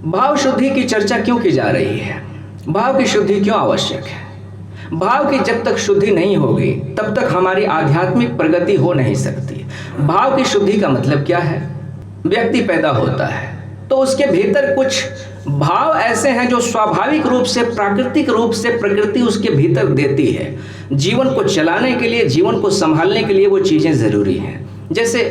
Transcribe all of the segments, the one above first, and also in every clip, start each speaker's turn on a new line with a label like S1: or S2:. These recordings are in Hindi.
S1: भाव शुद्धि की चर्चा क्यों की जा रही है? भाव की शुद्धि क्यों आवश्यक है? भाव की जब तक शुद्धि नहीं होगी तब तक हमारी आध्यात्मिक प्रगति हो नहीं सकती। भाव की शुद्धि का मतलब क्या है? व्यक्ति पैदा होता है तो उसके भीतर कुछ भाव ऐसे हैं जो स्वाभाविक रूप से, प्राकृतिक रूप से प्रकृति उसके भीतर देती है। जीवन को चलाने के लिए, जीवन को संभालने के लिए वो चीज़ें ज़रूरी हैं। जैसे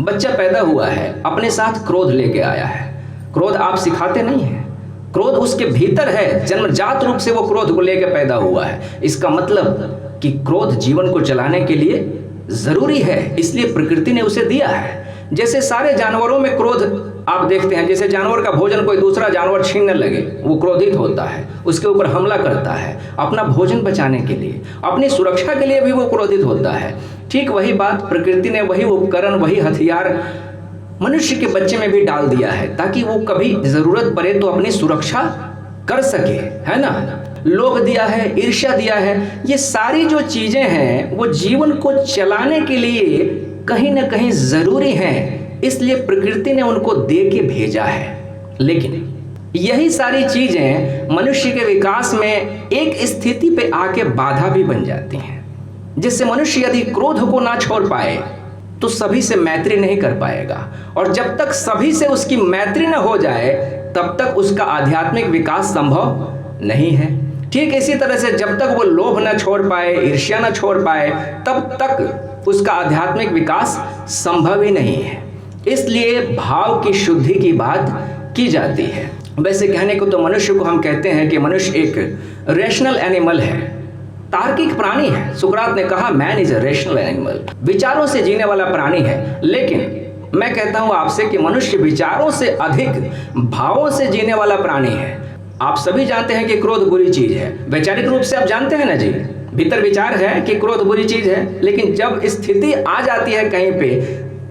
S1: बच्चा पैदा हुआ है, अपने साथ क्रोध लेके आया है। क्रोध आप सिखाते नहीं हैं, क्रोध उसके भीतर है, जन्मजात रूप से वो क्रोध को लेकर पैदा हुआ है। इसका मतलब कि क्रोध जीवन को चलाने के लिए ज़रूरी है, इसलिए प्रकृति ने उसे दिया है। जैसे सारे जानवरों में क्रोध आप देखते हैं, जैसे जानवर का भोजन कोई दूसरा जानवर छीनने लगे, वो क्रोधित होता है, उसके ऊपर हमला करता है, अपना भोजन बचाने के लिए, अपनी सुरक्षा के लिए भी वो क्रोधित होता है। ठीक वही बात प्रकृति ने, वही उपकरण, वही हथियार मनुष्य के बच्चे में भी डाल दिया है, ताकि वो कभी ज़रूरत पड़े तो अपनी सुरक्षा कर सके, है ना। लोभ दिया है, ईर्ष्या दिया है, ये सारी जो चीज़ें हैं वो जीवन को चलाने के लिए कहीं ना कहीं ज़रूरी हैं, इसलिए प्रकृति ने उनको दे के भेजा है। लेकिन यही सारी चीज़ें मनुष्य के विकास में एक स्थिति पे आके बाधा भी बन जाती हैं, जिससे मनुष्य यदि क्रोध को ना छोड़ पाए तो सभी से मैत्री नहीं कर पाएगा, और जब तक सभी से उसकी मैत्री न हो जाए तब तक उसका आध्यात्मिक विकास संभव नहीं है। ठीक इसी तरह से जब तक वो लोभ न छोड़ पाए, ईर्ष्या न छोड़ पाए, तब तक उसका आध्यात्मिक विकास संभव ही नहीं है। इसलिए भाव की शुद्धि की बात की जाती है। वैसे कहने को तो मनुष्य को हम कहते हैं कि मनुष्य एक रेशनल एनिमल है, तार्किक प्राणी है। सुकरात ने कहा man is a rational animal, विचारों से जीने वाला प्राणी है। लेकिन मैं कहता हूं आपसे कि मनुष्य विचारों से अधिक भावों से जीने वाला प्राणी है। आप सभी जानते हैं कि क्रोध बुरी चीज है, वैचारिक रूप से आप जानते हैं ना जी, भीतर विचार है कि क्रोध बुरी चीज है। लेकिन जब स्थिति आ जाती है कहीं पे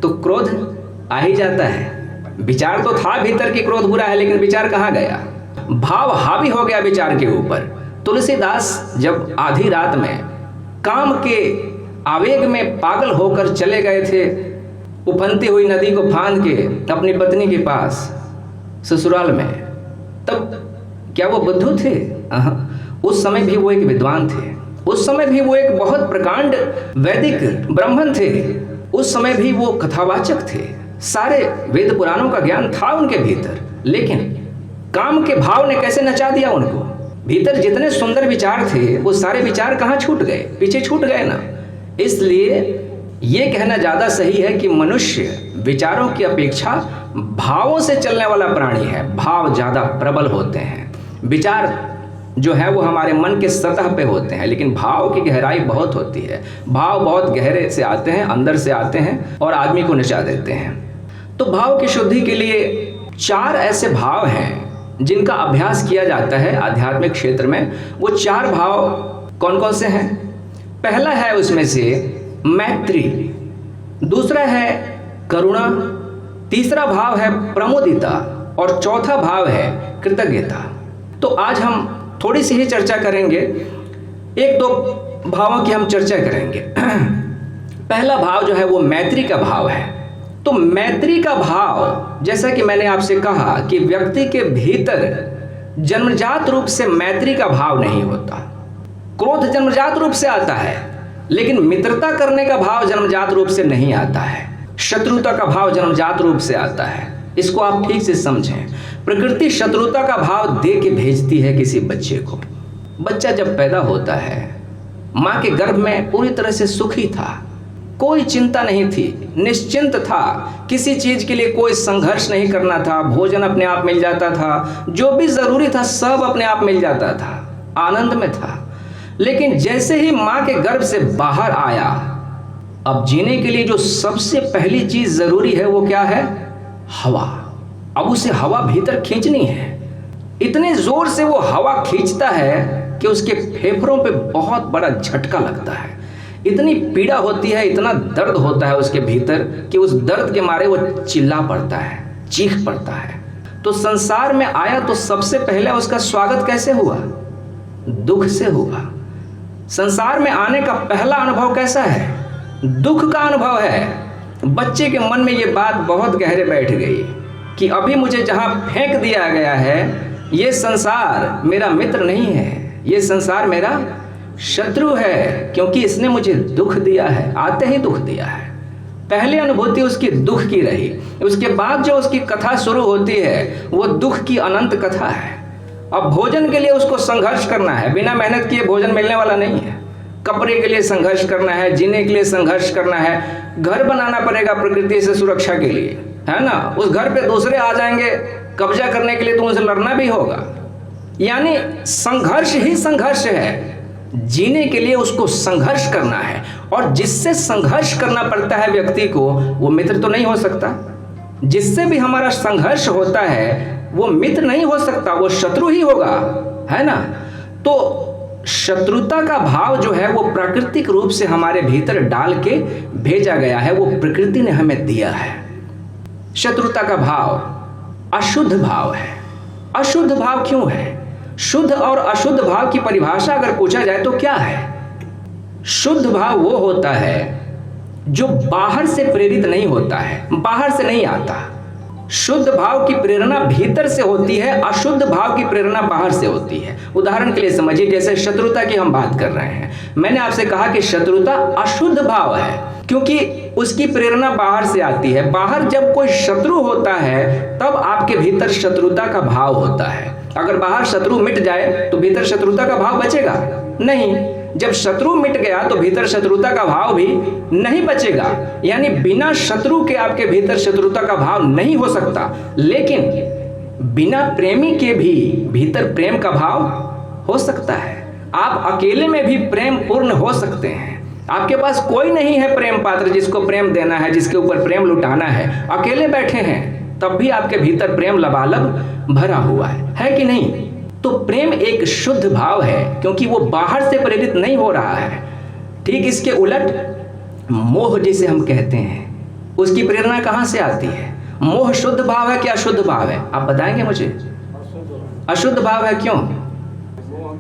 S1: तो क्रोध आ ही जाता है। विचार तो था भीतर कि क्रोध बुरा है, लेकिन विचार कहाँ गया? भाव हावी हो गया विचार के ऊपर। तुलसीदास जब आधी रात में काम के आवेग में पागल होकर चले गए थे उफनती हुई नदी को फांद के अपनी पत्नी के पास ससुराल में, तब क्या वो बुद्धू थे? उस समय भी वो एक विद्वान थे, उस समय भी वो एक बहुत प्रकांड वैदिक ब्राह्मण थे, उस समय भी वो कथावाचक थे, सारे वेद पुराणों का ज्ञान था उनके भीतर। लेकिन काम के भाव ने कैसे नचा दिया उनको? भीतर जितने सुंदर विचार थे वो सारे विचार कहाँ छूट गए? पीछे छूट गए ना। इसलिए ये कहना ज़्यादा सही है कि मनुष्य विचारों की अपेक्षा भावों से चलने वाला प्राणी है। भाव ज़्यादा प्रबल होते हैं। विचार जो है वो हमारे मन के सतह पे होते हैं, लेकिन भाव की गहराई बहुत होती है। भाव बहुत गहरे से आते हैं, अंदर से आते हैं और आदमी को नचा देते हैं। तो भाव की शुद्धि के लिए 4 ऐसे भाव हैं जिनका अभ्यास किया जाता है आध्यात्मिक क्षेत्र में। वो 4 भाव कौन कौन से हैं? पहला है उसमें से मैत्री, दूसरा है करुणा, तीसरा भाव है प्रमुदिता और चौथा भाव है कृतज्ञता। तो आज हम थोड़ी सी ही चर्चा करेंगे, 1-2 भावों की हम चर्चा करेंगे। पहला भाव जो है वो मैत्री का भाव है। तो मैत्री का भाव, जैसा कि मैंने आपसे कहा कि व्यक्ति के भीतर जन्मजात रूप से मैत्री का भाव नहीं होता। क्रोध जन्मजात रूप से आता है, लेकिन मित्रता करने का भाव जन्मजात रूप से नहीं आता है। शत्रुता का भाव जन्मजात रूप से आता है। इसको आप ठीक से समझें। प्रकृति शत्रुता का भाव दे के भेजती है किसी बच्चे को। बच्चा जब पैदा होता है माँ के गर्भ में पूरी तरह से सुखी था, कोई चिंता नहीं थी, निश्चिंत था, किसी चीज के लिए कोई संघर्ष नहीं करना था, भोजन अपने आप मिल जाता था, जो भी जरूरी था सब अपने आप मिल जाता था, आनंद में था। लेकिन जैसे ही माँ के गर्भ से बाहर आया, अब जीने के लिए जो सबसे पहली चीज जरूरी है वो क्या है? हवा। अब उसे हवा भीतर खींचनी है। इतने जोर से वो हवा खींचता है कि उसके फेफड़ों पे बहुत बड़ा झटका लगता है। इतनी पीड़ा होती है, इतना दर्द होता है उसके भीतर कि उस दर्द के मारे वो चिल्ला पड़ता है, चीख पड़ता है। तो संसार में आया तो सबसे पहले उसका स्वागत कैसे हुआ? दुख से हुआ। संसार में आने का पहला अनुभव कैसा है? दुख का अनुभव है। बच्चे के मन में ये बात बहुत गहरे बैठ गई। कि अभी मुझे जहाँ फेंक दिया गया है, ये संसार मेरा मित्र नहीं है, ये संसार मेरा शत्रु है, क्योंकि इसने मुझे दुख दिया है, आते ही दुख दिया है। पहली अनुभूति उसकी दुख की रही, उसके बाद जो उसकी कथा शुरू होती है वो दुख की अनंत कथा है। अब भोजन के लिए उसको संघर्ष करना है, बिना मेहनत किए भोजन मिलने वाला नहीं है। कपड़े के लिए संघर्ष करना है, जीने के लिए संघर्ष करना है, घर बनाना पड़ेगा प्रकृति से सुरक्षा के लिए, है ना। उस घर पे दूसरे आ जाएंगे कब्जा करने के लिए, तो उनसे लड़ना भी होगा। यानी संघर्ष ही संघर्ष है, जीने के लिए उसको संघर्ष करना है। और जिससे संघर्ष करना पड़ता है व्यक्ति को, वो मित्र तो नहीं हो सकता। जिससे भी हमारा संघर्ष होता है वो मित्र नहीं हो सकता, वो शत्रु ही होगा, है ना। तो शत्रुता का भाव जो है वो प्राकृतिक रूप से हमारे भीतर डाल के भेजा गया है, वो प्रकृति ने हमें दिया है। शत्रुता का भाव अशुद्ध भाव है। अशुद्ध भाव क्यों है? शुद्ध और अशुद्ध भाव की परिभाषा अगर पूछा जाए तो क्या है? शुद्ध भाव वो होता है जो बाहर से प्रेरित नहीं होता है, बाहर से नहीं आता। शुद्ध भाव की प्रेरणा भीतर से होती है, अशुद्ध भाव की प्रेरणा बाहर से होती है। उदाहरण के लिए समझिए, जैसे शत्रुता की हम बात कर रहे हैं, मैंने आपसे कहा कि शत्रुता अशुद्ध भाव है क्योंकि उसकी प्रेरणा बाहर से आती है। बाहर जब कोई शत्रु होता है तब आपके भीतर शत्रुता का भाव होता है। अगर बाहर शत्रु मिट जाए तो भीतर शत्रुता का भाव बचेगा नहीं। जब शत्रु मिट गया तो भीतर शत्रुता का भाव भी नहीं बचेगा। यानी बिना शत्रु के आपके भीतर शत्रुता का भाव नहीं हो सकता। लेकिन बिना प्रेमी के भी भीतर प्रेम का भाव हो सकता है। आप अकेले में भी प्रेम पूर्ण हो सकते हैं। आपके पास कोई नहीं है प्रेम पात्र जिसको प्रेम देना है, जिसके ऊपर प्रेम लुटाना है, अकेले बैठे हैं, तब भी आपके भीतर प्रेम लबालब भरा हुआ है कि नहीं? तो प्रेम एक शुद्ध भाव है क्योंकि वो बाहर से प्रेरित नहीं हो रहा है। ठीक इसके उलट मोह जिसे हम कहते हैं, उसकी प्रेरणा कहाँ से आती है? मोह शुद्ध भाव है कि अशुद्ध भाव है? आप बताएंगे मुझे। अशुद्ध भाव है, क्यों?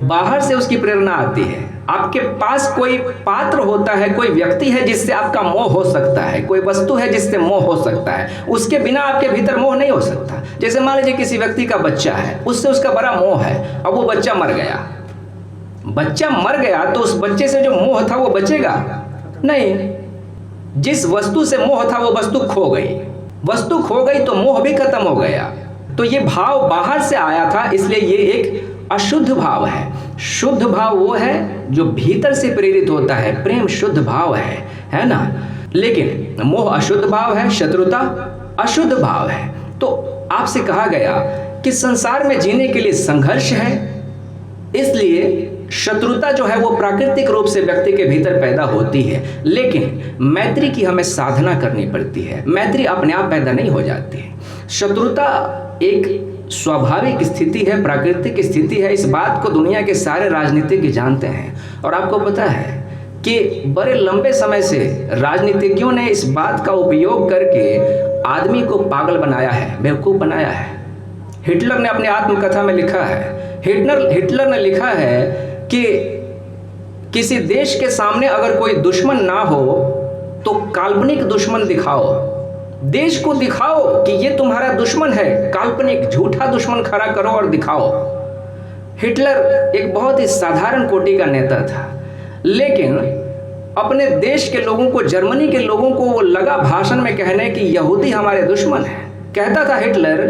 S1: बाहर से उसकी प्रेरणा आती है। आपके पास कोई पात्र होता है, कोई व्यक्ति है जिससे आपका मोह हो सकता है, कोई वस्तु है जिससे मोह हो सकता है, उसके बिना आपके भीतर मोह नहीं हो सकता। जैसे मान लीजिए किसी व्यक्ति का बच्चा है, उससे उसका बड़ा मोह है, अब वो बच्चा मर गया। बच्चा मर गया तो उस बच्चे से जो मोह था वो बचेगा नहीं। जिस वस्तु से मोह था वो वस्तु खो गई, वस्तु खो गई तो मोह भी खत्म हो गया। तो ये भाव बाहर से आया था, इसलिए ये एक अशुद्ध भाव है। शुद्ध भाव वो है जो भीतर से प्रेरित होता है, प्रेम शुद्ध भाव है ना। लेकिन मोह अशुद्ध भाव है, शत्रुता अशुद्ध भाव है। तो आपसे कहा गया कि संसार में जीने के लिए संघर्ष है, इसलिए शत्रुता जो है वो प्राकृतिक रूप से व्यक्ति के भीतर पैदा होती है। लेकिन मैत्री की हमें साधना करनी पड़ती है, मैत्री अपने आप पैदा नहीं हो जाती। शत्रुता एक स्वाभाविक स्थिति है, प्राकृतिक स्थिति है। इस बात को दुनिया के सारे राजनीतिज्ञ जानते हैं। और आपको पता है कि बड़े लंबे समय से राजनीतिज्ञों ने इस बात का उपयोग करके आदमी को पागल बनाया है, बेवकूफ़ बनाया है। हिटलर ने अपनी आत्मकथा में लिखा है, हिटलर ने लिखा है कि किसी देश के सामने अगर कोई दुश्मन ना हो तो काल्पनिक दुश्मन दिखाओ, देश को दिखाओ कि ये तुम्हारा दुश्मन है, काल्पनिक झूठा दुश्मन खड़ा करो और दिखाओ। हिटलर एक बहुत ही साधारण कोटि का नेता था, लेकिन अपने देश के लोगों को, जर्मनी के लोगों को वो लगा भाषण में कहने कि यहूदी हमारे दुश्मन है। कहता था हिटलर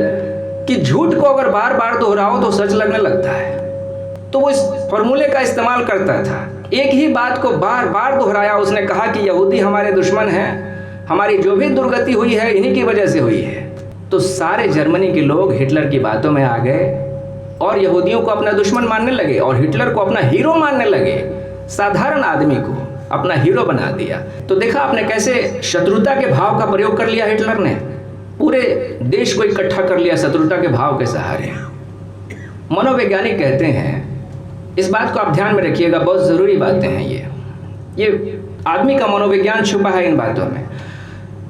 S1: कि झूठ को अगर बार बार दोहराओ तो सच लगने लगता है। तो वो इस फॉर्मूले का इस्तेमाल करता था, एक ही बात को बार बार दोहराया। उसने कहा कि यहूदी हमारे दुश्मन हैं, हमारी जो भी दुर्गति हुई है इन्हीं की वजह से हुई है। तो सारे जर्मनी के लोग हिटलर की बातों में आ गए और यहूदियों को अपना दुश्मन मानने लगे और हिटलर को अपना हीरो मानने लगे। साधारण आदमी को अपना हीरो बना दिया। तो देखा आपने कैसे शत्रुता के भाव का प्रयोग कर लिया हिटलर ने, पूरे देश को इकट्ठा कर लिया शत्रुता के भाव के सहारे। मनोवैज्ञानिक कहते हैं, इस बात को आप ध्यान में रखिएगा, बहुत ज़रूरी बातें हैं ये आदमी का मनोविज्ञान छुपा है इन बातों में।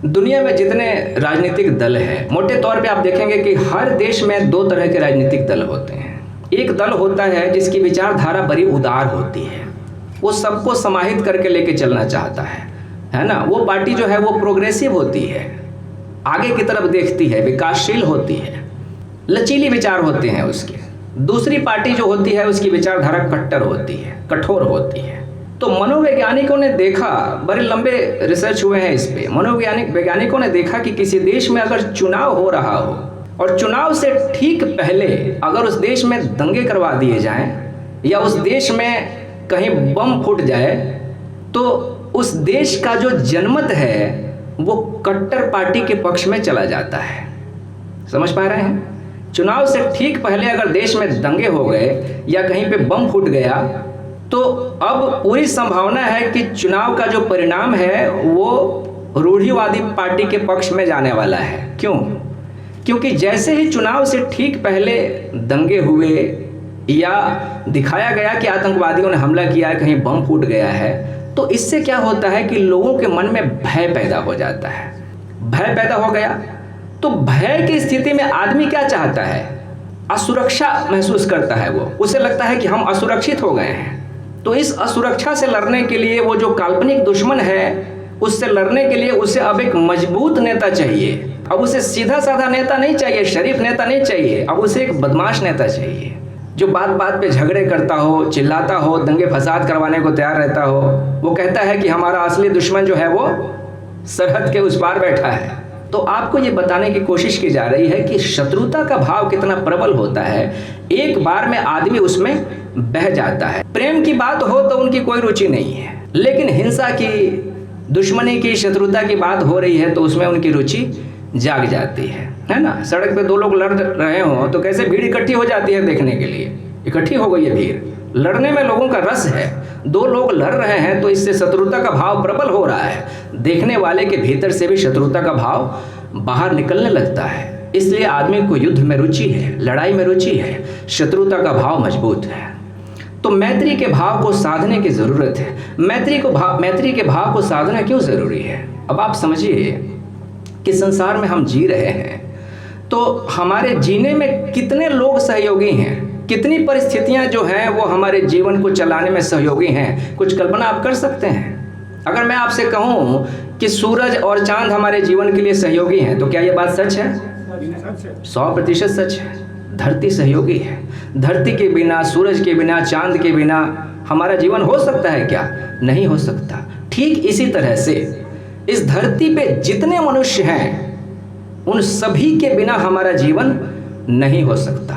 S1: दुनिया में जितने राजनीतिक दल हैं, मोटे तौर पे आप देखेंगे कि हर देश में दो तरह के राजनीतिक दल होते हैं। एक दल होता है जिसकी विचारधारा बड़ी उदार होती है, वो सबको समाहित करके लेके चलना चाहता है ना। वो पार्टी जो है वो प्रोग्रेसिव होती है, आगे की तरफ देखती है, विकासशील होती है, लचीली विचार होते हैं उसके। दूसरी पार्टी जो होती है उसकी विचारधारा कट्टर होती है, कठोर होती है। तो मनोवैज्ञानिकों ने देखा, बड़े लंबे रिसर्च हुए हैं इस पे, वैज्ञानिकों ने देखा कि किसी देश में अगर चुनाव हो रहा हो और चुनाव से ठीक पहले अगर उस देश में दंगे करवा दिए जाएं या उस देश में कहीं बम फूट जाए, तो उस देश का जो जनमत है वो कट्टर पार्टी के पक्ष में चला जाता है। समझ पा रहे हैं? चुनाव से ठीक पहले अगर देश में दंगे हो गए या कहीं पे बम फूट गया, तो अब पूरी संभावना है कि चुनाव का जो परिणाम है वो रूढ़िवादी पार्टी के पक्ष में जाने वाला है। क्यों? क्योंकि जैसे ही चुनाव से ठीक पहले दंगे हुए या दिखाया गया कि आतंकवादियों ने हमला किया है, कहीं बम फूट गया है, तो इससे क्या होता है कि लोगों के मन में भय पैदा हो जाता है। भय पैदा हो गया तो भय की स्थिति में आदमी क्या चाहता है? असुरक्षा महसूस करता है वो। उसे लगता है कि हम असुरक्षित हो गए हैं। तो इस असुरक्षा से लड़ने के लिए वो जो काल्पनिक दुश्मन है उससे लड़ने के लिए उसे अब एक मजबूत नेता चाहिए। अब उसे सीधा साधा नेता नहीं चाहिए, शरीफ नेता नहीं चाहिए, अब उसे एक बदमाश नेता चाहिए जो बात बात पे झगड़े करता हो, चिल्लाता हो, दंगे फसाद करवाने को तैयार रहता हो। वो कहता है कि हमारा असली दुश्मन जो है वो सरहद के उस पार बैठा है। तो आपको ये बताने की कोशिश की जा रही है कि शत्रुता का भाव कितना प्रबल होता है, एक बार में आदमी उसमें बह जाता है। प्रेम की बात हो तो उनकी कोई रुचि नहीं है, लेकिन हिंसा की, दुश्मनी की, शत्रुता की बात हो रही है तो उसमें उनकी रुचि जाग जाती है ना। सड़क पे दो लोग लड़ रहे हो तो कैसे भीड़ इकट्ठी हो जाती है देखने के लिए, इकट्ठी हो गई है भीड़। लड़ने में लोगों का रस है, दो लोग लड़ रहे हैं तो इससे शत्रुता का भाव प्रबल हो रहा है। देखने वाले के भीतर से भी शत्रुता का भाव बाहर निकलने लगता है। इसलिए आदमी को युद्ध में रुचि है, लड़ाई में रुचि है, शत्रुता का भाव मजबूत है। तो मैत्री के भाव को साधने की जरूरत है। मैत्री के भाव को साधना क्यों जरूरी है? अब आप समझिए कि संसार में हम जी रहे हैं तो हमारे जीने में कितने लोग सहयोगी हैं, कितनी परिस्थितियां जो हैं वो हमारे जीवन को चलाने में सहयोगी हैं। कुछ कल्पना आप कर सकते हैं? अगर मैं आपसे कहूं कि सूरज और चांद हमारे जीवन के लिए सहयोगी हैं तो क्या ये बात सच है? 100% सच है। धरती सहयोगी है। धरती के बिना, सूरज के बिना, चांद के बिना हमारा जीवन हो सकता है क्या? नहीं हो सकता। ठीक इसी तरह से इस धरती पे जितने मनुष्य हैं उन सभी के बिना हमारा जीवन नहीं हो सकता,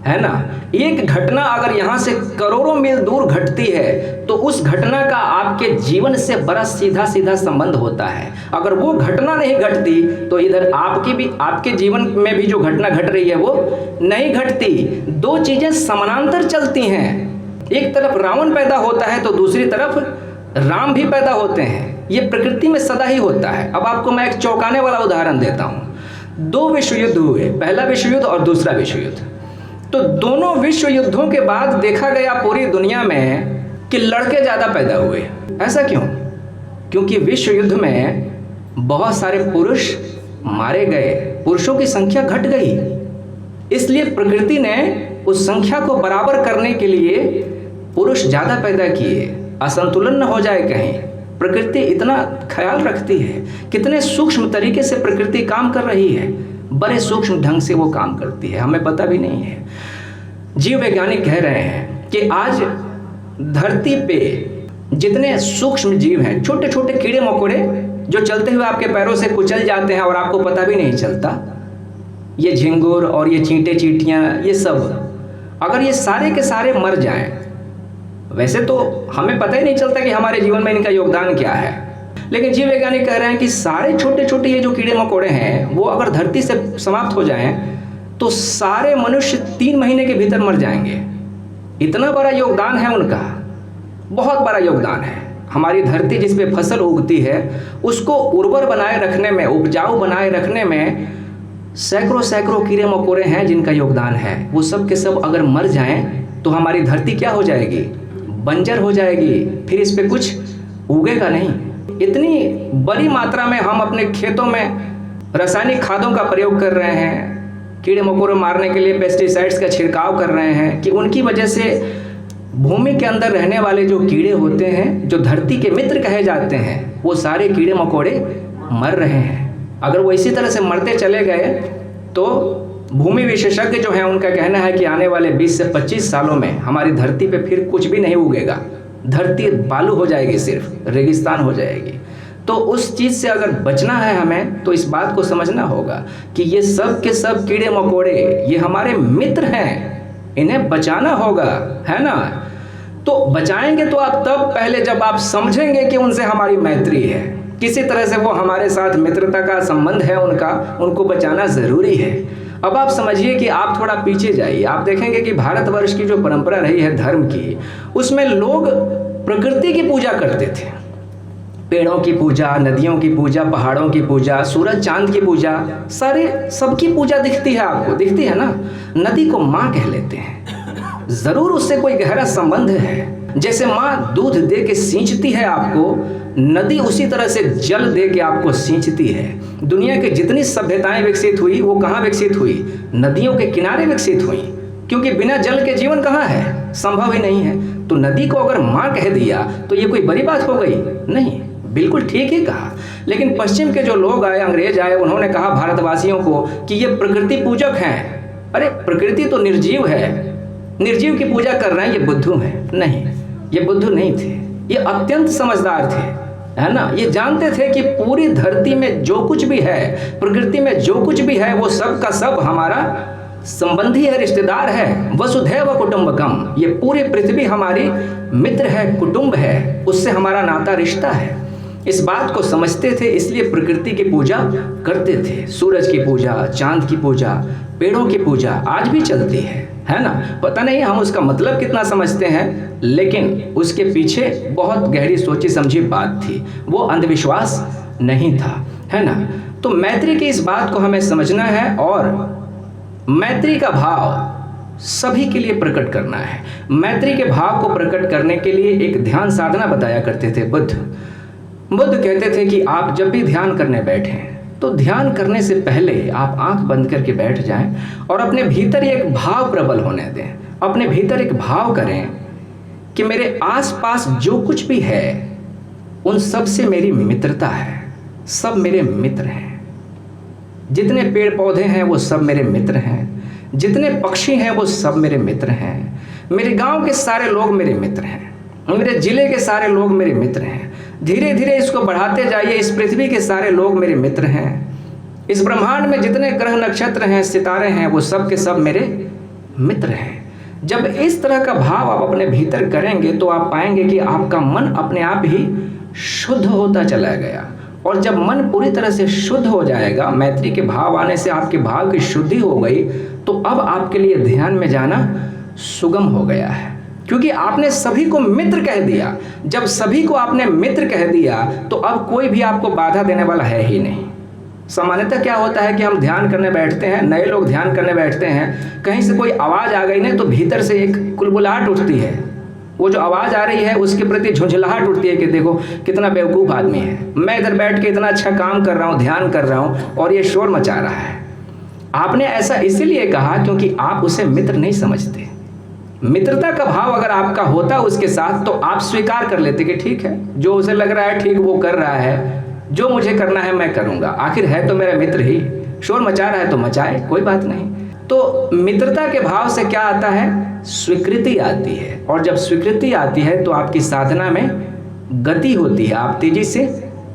S1: है ना। एक घटना अगर यहाँ से करोड़ों मील दूर घटती है तो उस घटना का आपके जीवन से बड़ा सीधा सीधा संबंध होता है। अगर वो घटना नहीं घटती तो इधर आपके जीवन में भी जो घटना घट रही है वो नहीं घटती। दो चीजें समानांतर चलती हैं। एक तरफ रावण पैदा होता है तो दूसरी तरफ राम भी पैदा होते हैं। ये प्रकृति में सदा ही होता है। अब आपको मैं एक चौंकाने वाला उदाहरण देता हूँ। दो विश्व युद्ध हुए, पहला विश्व युद्ध और दूसरा विश्व युद्ध। तो दोनों विश्व युद्धों के बाद देखा गया पूरी दुनिया में कि लड़के ज्यादा पैदा हुए। ऐसा क्यों? क्योंकि विश्व युद्ध में बहुत सारे पुरुष मारे गए, पुरुषों की संख्या घट गई। इसलिए प्रकृति ने उस संख्या को बराबर करने के लिए पुरुष ज्यादा पैदा किए, असंतुलन न हो जाए कहीं। प्रकृति इतना ख्याल रखती है, कितने सूक्ष्म तरीके से प्रकृति काम कर रही है, बड़े सूक्ष्म ढंग से वो काम करती है, हमें पता भी नहीं है। जीव वैज्ञानिक कह रहे हैं कि आज धरती पे जितने सूक्ष्म जीव हैं, छोटे छोटे कीड़े मकोड़े जो चलते हुए आपके पैरों से कुचल जाते हैं और आपको पता भी नहीं चलता, ये झिंगुर और ये चींटे चींटियां, ये सब अगर ये सारे के सारे मर जाएं, वैसे तो हमें पता ही नहीं चलता कि हमारे जीवन में इनका योगदान क्या है, लेकिन जीव वैज्ञानिक कह रहे हैं कि सारे छोटे छोटे ये जो कीड़े मकोड़े हैं वो अगर धरती से समाप्त हो जाएं तो सारे मनुष्य 3 महीने के भीतर मर जाएंगे। इतना बड़ा योगदान है उनका, बहुत बड़ा योगदान है। हमारी धरती जिस पे फसल उगती है उसको उर्वर बनाए रखने में, उपजाऊ बनाए रखने में सैकड़ों सैकड़ों कीड़े मकोड़े हैं जिनका योगदान है। वो सब के सब अगर मर जाएं तो हमारी धरती क्या हो जाएगी? बंजर हो जाएगी, फिर इस पे कुछ उगेगा नहीं। इतनी बड़ी मात्रा में हम अपने खेतों में रासायनिक खादों का प्रयोग कर रहे हैं, कीड़े मकोड़े मारने के लिए पेस्टिसाइड्स का छिड़काव कर रहे हैं कि उनकी वजह से भूमि के अंदर रहने वाले जो कीड़े होते हैं, जो धरती के मित्र कहे जाते हैं, वो सारे कीड़े मकोड़े मर रहे हैं। अगर वो इसी तरह से मरते चले गए तो भूमि विशेषज्ञ जो हैं उनका कहना है कि आने वाले 20 से 25 सालों में हमारी धरती पे फिर कुछ भी नहीं उगेगा, धरती बालू हो जाएगी, सिर्फ रेगिस्तान हो जाएगी। तो उस चीज़ से अगर बचना है हमें तो इस बात को समझना होगा कि ये सब के सब कीड़े मकोड़े ये हमारे मित्र हैं, इन्हें बचाना होगा, है ना। तो बचाएंगे तो आप तब पहले जब आप समझेंगे कि उनसे हमारी मैत्री है, किसी तरह से वो हमारे साथ मित्रता का संबंध है उनको बचाना ज़रूरी है। अब आप समझिए कि आप थोड़ा पीछे जाइए, आप देखेंगे कि भारतवर्ष की जो परंपरा रही है धर्म की, उसमें लोग प्रकृति की पूजा करते थे। पेड़ों की पूजा, नदियों की पूजा, पहाड़ों की पूजा, सूरज चांद की पूजा, सारे सबकी पूजा दिखती है आपको, दिखती है ना। नदी को माँ कह लेते हैं, ज़रूर उससे कोई गहरा संबंध है। जैसे माँ दूध दे के सींचती है आपको, नदी उसी तरह से जल दे के आपको सींचती है। दुनिया की जितनी सभ्यताएं विकसित हुई वो कहाँ विकसित हुई? नदियों के किनारे विकसित हुई, क्योंकि बिना जल के जीवन कहाँ है? संभव ही नहीं है। तो नदी को अगर माँ कह दिया तो ये कोई बड़ी बात हो गई? नहीं, बिल्कुल ठीक ही कहा। लेकिन पश्चिम के जो लोग आए, अंग्रेज आए, उन्होंने कहा भारतवासियों को कि ये प्रकृति पूजक हैं। अरे प्रकृति तो निर्जीव है, निर्जीव की पूजा कर रहे हैं, ये बुद्धू हैं। नहीं, ये बुद्धू नहीं थे, ये अत्यंत समझदार थे, है ना। ये जानते थे कि पूरी धरती में जो कुछ भी है, प्रकृति में जो कुछ भी है, वो सब का सब हमारा संबंधी है, रिश्तेदार है। वसुधैव कुटुंबकम, ये पूरी पृथ्वी हमारी मित्र है, कुटुंब है, उससे हमारा नाता रिश्ता है। इस बात को समझते थे, इसलिए प्रकृति की पूजा करते थे। सूरज की पूजा, चांद की पूजा, पेड़ों की पूजा आज भी चलती है ना। पता नहीं हम उसका मतलब कितना समझते हैं, लेकिन उसके पीछे बहुत गहरी सोची समझी बात थी, वो अंधविश्वास नहीं था, है ना। तो मैत्री की इस बात को हमें समझना है और मैत्री का भाव सभी के लिए प्रकट करना है। मैत्री के भाव को प्रकट करने के लिए एक ध्यान साधना बताया करते थे बुद्ध कहते थे कि आप जब भी ध्यान करने बैठें तो ध्यान करने से पहले आप आंख बंद करके बैठ जाएं और अपने भीतर एक भाव प्रबल होने दें। अपने भीतर एक भाव करें कि मेरे आसपास जो कुछ भी है उन सब से मेरी मित्रता है, सब मेरे मित्र हैं। जितने पेड़ पौधे हैं वो सब मेरे मित्र हैं, जितने पक्षी हैं वो सब मेरे मित्र हैं, मेरे गांव के सारे लोग मेरे मित्र हैं, मेरे जिले के सारे लोग मेरे मित्र हैं। धीरे धीरे इसको बढ़ाते जाइए, इस पृथ्वी के सारे लोग मेरे मित्र हैं। इस ब्रह्मांड में जितने ग्रह नक्षत्र हैं, सितारे हैं, वो सब के सब मेरे मित्र हैं। जब इस तरह का भाव आप अपने भीतर करेंगे तो आप पाएंगे कि आपका मन अपने आप ही शुद्ध होता चला गया। और जब मन पूरी तरह से शुद्ध हो जाएगा, मैत्री के भाव आने से आपके भाव की शुद्धि हो गई, तो अब आपके लिए ध्यान में जाना सुगम हो गया है, क्योंकि आपने सभी को मित्र कह दिया। जब सभी को आपने मित्र कह दिया तो अब कोई भी आपको बाधा देने वाला है ही नहीं। सामान्यतः क्या होता है कि हम ध्यान करने बैठते हैं, नए लोग ध्यान करने बैठते हैं, कहीं से कोई आवाज़ आ गई ना तो भीतर से एक कुलबुलाहट उठती है। वो जो आवाज़ आ रही है उसके प्रति झुंझलाहट उठती है कि देखो कितना बेवकूफ़ आदमी है, मैं इधर बैठ के इतना अच्छा काम कर रहा हूँ, ध्यान कर रहा हूँ, और ये शोर मचा रहा है। आपने ऐसा इसीलिए कहा क्योंकि आप उसे मित्र नहीं समझते। मित्रता का भाव अगर आपका होता उसके साथ तो आप स्वीकार कर लेते कि ठीक है, जो उसे लग रहा है ठीक वो कर रहा है, जो मुझे करना है मैं करूँगा, आखिर है तो मेरा मित्र ही, शोर मचा रहा है तो मचाए, कोई बात नहीं। तो मित्रता के भाव से क्या आता है? स्वीकृति आती है, और जब स्वीकृति आती है तो आपकी साधना में गति होती है, आप तेजी से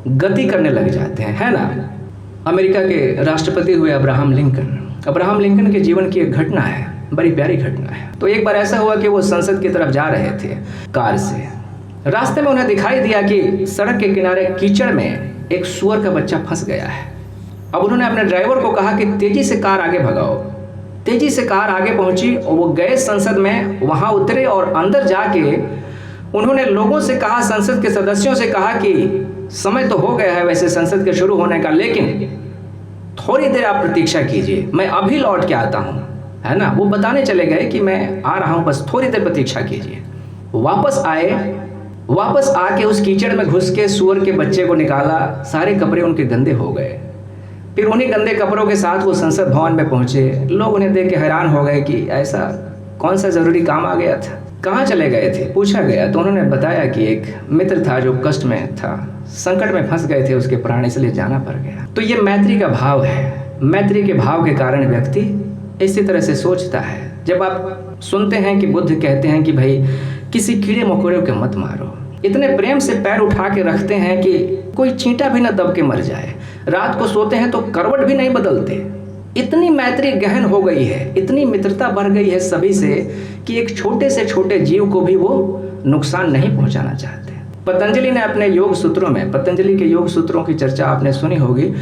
S1: गति करने लग जाते हैं, है ना। अमेरिका के राष्ट्रपति हुए अब्राहम लिंकन के जीवन की एक घटना है, बड़ी प्यारी घटना है। तो एक बार ऐसा हुआ कि वो संसद की तरफ जा रहे थे कार से। रास्ते में उन्हें दिखाई दिया कि सड़क के किनारे कीचड़ में एक सूअर का बच्चा फंस गया है। अब उन्होंने अपने ड्राइवर को कहा कि तेजी से कार आगे भगाओ। तेजी से कार आगे पहुंची और वो गए संसद में, वहां उतरे और अंदर जाके उन्होंने लोगों से कहा, संसद के सदस्यों से कहा कि समय तो हो गया है वैसे संसद के शुरू होने का, लेकिन थोड़ी देर आप प्रतीक्षा कीजिए, मैं अभी लौट के आता हूँ, है ना। वो बताने चले गए कि मैं आ रहा हूँ, बस थोड़ी देर प्रतीक्षा कीजिए। वापस आए, वापस आके उस कीचड़ में घुस के सूअर के बच्चे को निकाला, सारे कपड़े उनके गंदे हो गए। फिर उन्हीं गंदे कपड़ों के साथ वो संसद भवन में पहुंचे। लोग उन्हें देख के हैरान हो गए कि ऐसा कौन सा ज़रूरी काम आ गया था। कहाँ चले गए थे, पूछा गया तो उन्होंने बताया कि एक मित्र था जो कष्ट में था, संकट में फंस गए थे उसके प्राण, इसलिए जाना पड़ गया। तो ये मैत्री का भाव है। मैत्री के भाव के कारण व्यक्ति इसी तरह से सोचता है। जब आप सुनते हैं कि बुद्ध कहते हैं कि भाई किसी कीड़े मकोड़े को मत मारो, इतने प्रेम से पैर उठा के रखते हैं कि कोई चींटा भी न दब के मर जाए, रात को सोते हैं तो करवट भी नहीं बदलते। इतनी मैत्री गहन हो गई है, इतनी मित्रता बढ़ गई है सभी से कि एक छोटे से छोटे जीव को भी वो नुकसान नहीं पहुंचाना चाहते। पतंजलि ने अपने योग सूत्रों में, पतंजलि के योग सूत्रों की चर्चा आपने सुनी होगी।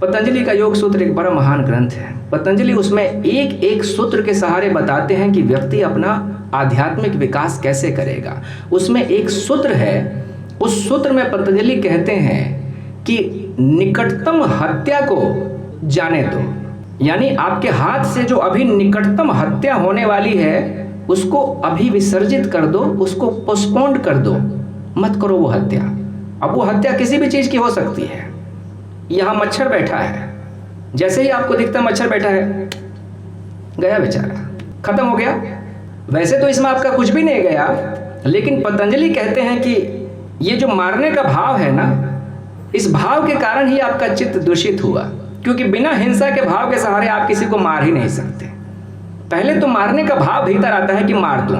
S1: पतंजलि का योग सूत्र एक बड़ा महान ग्रंथ है। पतंजलि उसमें एक एक सूत्र के सहारे बताते हैं कि व्यक्ति अपना आध्यात्मिक विकास कैसे करेगा। उसमें एक सूत्र है, उस सूत्र में पतंजलि कहते हैं कि निकटतम हत्या को जाने दो, यानी आपके हाथ से जो अभी निकटतम हत्या होने वाली है उसको अभी विसर्जित कर दो, उसको पोस्टपोन कर दो, मत करो वो हत्या। अब वो हत्या किसी भी चीज़ की हो सकती है। यहाँ मच्छर बैठा है, जैसे ही आपको दिखता मच्छर बैठा है, गया बेचारा, खत्म हो गया। वैसे तो इसमें आपका कुछ भी नहीं गया, लेकिन पतंजलि कहते हैं कि ये जो मारने का भाव है ना, इस भाव के कारण ही आपका चित्त दूषित हुआ, क्योंकि बिना हिंसा के भाव के सहारे आप किसी को मार ही नहीं सकते। पहले तो मारने का भाव भीतर आता है कि मार दूं।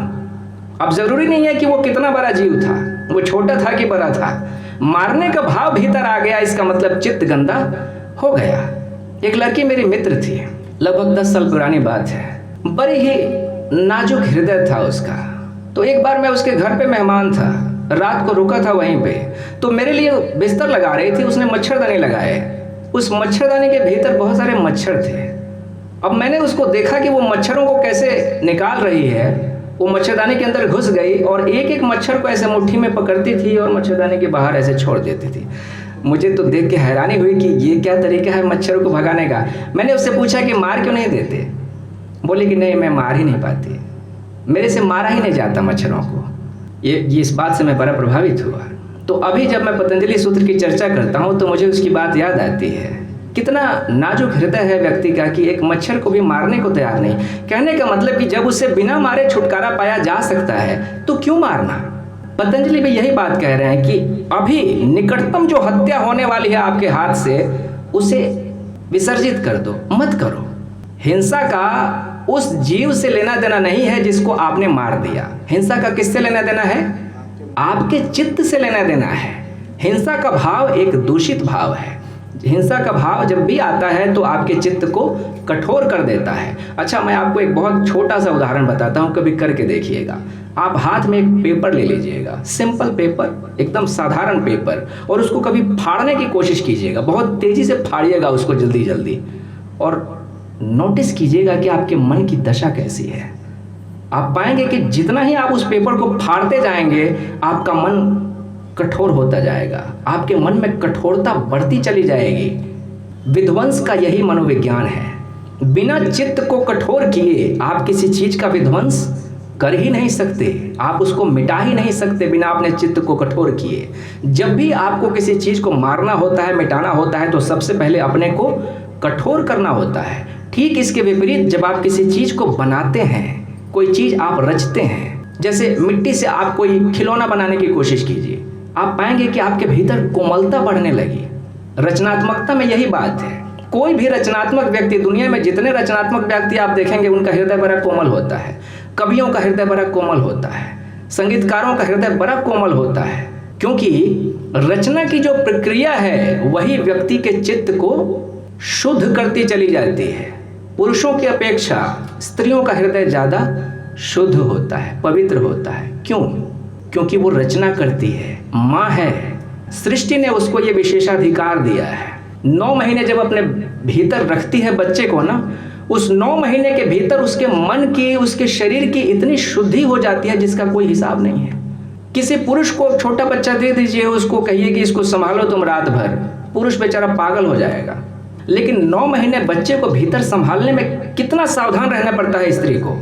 S1: अब जरूरी नहीं है कि वो कितना बड़ा जीव था, वो छोटा था कि बड़ा था, मारने का भाव भीतर आ गया, इसका मतलब चित्त गंदा हो गया। एक लड़की मेरी मित्र थी, लगभग 10 साल पुरानी बात है, बड़ी ही नाजुक हृदय था उसका। तो एक बार मैं उसके घर पे मेहमान था, रात को रुका था वहीं पे, तो मेरे लिए बिस्तर लगा रही थी, उसने मच्छरदानी लगाए। उस मच्छरदानी के भीतर बहुत सारे मच्छर थे। अब मैंने उसको देखा कि वो मच्छरों को कैसे निकाल रही है। वो मच्छरदानी के अंदर घुस गई और एक एक मच्छर को ऐसे मुट्ठी में पकड़ती थी और मच्छरदानी के बाहर ऐसे छोड़ देती थी। मुझे तो देख के हैरानी हुई कि ये क्या तरीका है मच्छरों को भगाने का। मैंने उससे पूछा कि मार क्यों नहीं देते? बोले कि नहीं, मैं मार ही नहीं पाती, मेरे से मारा ही नहीं जाता मच्छरों को। ये इस बात से मैं बड़ा प्रभावित हुआ। तो अभी जब मैं पतंजलि सूत्र की चर्चा करता हूँ तो मुझे उसकी बात याद आती है। कितना नाजुक हृदय है व्यक्ति का कि एक मच्छर को भी मारने को तैयार नहीं। कहने का मतलब कि जब उसे बिना मारे छुटकारा पाया जा सकता है तो क्यों मारना। पतंजलि भी यही बात कह रहे हैं कि अभी निकटतम जो हत्या होने वाली है आपके हाथ से, उसे विसर्जित कर दो, मत करो। हिंसा का उस जीव से लेना देना नहीं है जिसको आपने मार दिया। हिंसा का किससे लेना देना है? आपके चित्त से लेना देना है। हिंसा का भाव एक दूषित भाव है। हिंसा का भाव जब भी आता है तो आपके चित्त को कठोर कर देता है। अच्छा, मैं आपको एक बहुत छोटा सा उदाहरण बताता हूँ, कभी करके देखिएगा। आप हाथ में एक पेपर ले लीजिएगा, सिंपल पेपर, एकदम साधारण पेपर, और उसको कभी फाड़ने की कोशिश कीजिएगा। बहुत तेजी से फाड़िएगा उसको, जल्दी जल्दी, और नोटिस कीजिएगा कि आपके मन की दशा कैसी है। आप पाएंगे कि जितना ही आप उस पेपर को फाड़ते जाएंगे आपका मन कठोर होता जाएगा, आपके मन में कठोरता बढ़ती चली जाएगी। विध्वंस का यही मनोविज्ञान है। बिना चित्त को कठोर किए आप किसी चीज का विध्वंस कर ही नहीं सकते, आप उसको मिटा ही नहीं सकते बिना अपने चित्त को कठोर किए। जब भी आपको किसी चीज को मारना होता है, मिटाना होता है, तो सबसे पहले अपने को कठोर करना होता है। ठीक इसके विपरीत जब आप किसी चीज को बनाते हैं, कोई चीज आप रचते हैं, जैसे मिट्टी से आप कोई खिलौना बनाने की कोशिश कीजिए, आप पाएंगे कि आपके भीतर कोमलता बढ़ने लगी। रचनात्मकता में यही बात है। कोई भी रचनात्मक व्यक्ति, दुनिया में जितने रचनात्मक व्यक्ति आप देखेंगे उनका हृदय बड़ा कोमल होता है। कवियों का हृदय बड़ा कोमल होता है, संगीतकारों का हृदय बड़ा कोमल होता है, क्योंकि रचना की जो प्रक्रिया है वही व्यक्ति के चित्त को शुद्ध करती चली जाती है। पुरुषों की अपेक्षा स्त्रियों का हृदय ज़्यादा शुद्ध होता है, पवित्र होता है। क्यों? क्योंकि वो रचना करती है, माँ है, सृष्टि ने उसको ये विशेषाधिकार दिया है। 9 महीने जब अपने भीतर रखती है बच्चे को ना, उस 9 महीने के भीतर उसके मन की, उसके शरीर की इतनी शुद्धि हो जाती है जिसका कोई हिसाब नहीं है। किसी पुरुष को छोटा बच्चा दे दीजिए, उसको कहिए कि इसको संभालो तुम रात भर, पुरुष बेचारा पागल हो जाएगा। लेकिन 9 महीने बच्चे को भीतर संभालने में कितना सावधान रहना पड़ता है स्त्री को।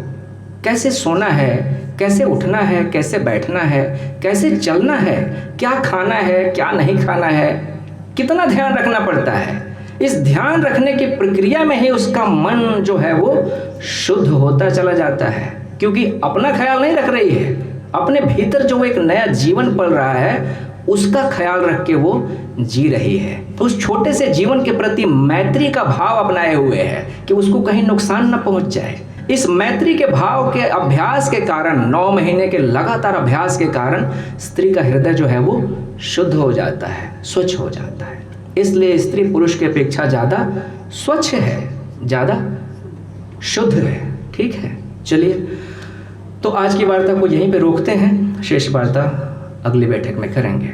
S1: कैसे सोना है, कैसे उठना है, कैसे बैठना है, कैसे चलना है, क्या खाना है, क्या नहीं खाना है, कितना ध्यान रखना पड़ता है। इस ध्यान रखने की प्रक्रिया में ही उसका मन जो है वो शुद्ध होता चला जाता है, क्योंकि अपना ख्याल नहीं रख रही है, अपने भीतर जो एक नया जीवन पल रहा है उसका ख्याल रख के वो जी रही है। उस छोटे से जीवन के प्रति मैत्री का भाव अपनाए हुए है कि उसको कहीं नुकसान न पहुंच जाए। इस मैत्री के भाव के अभ्यास के कारण, 9 महीने के लगातार अभ्यास के कारण स्त्री का हृदय जो है वो शुद्ध हो जाता है, स्वच्छ हो जाता है। इसलिए स्त्री पुरुष की अपेक्षा ज़्यादा स्वच्छ है, ज़्यादा शुद्ध है। ठीक है, चलिए तो आज की वार्ता को यहीं पे रोकते हैं, शेष वार्ता अगली बैठक में करेंगे।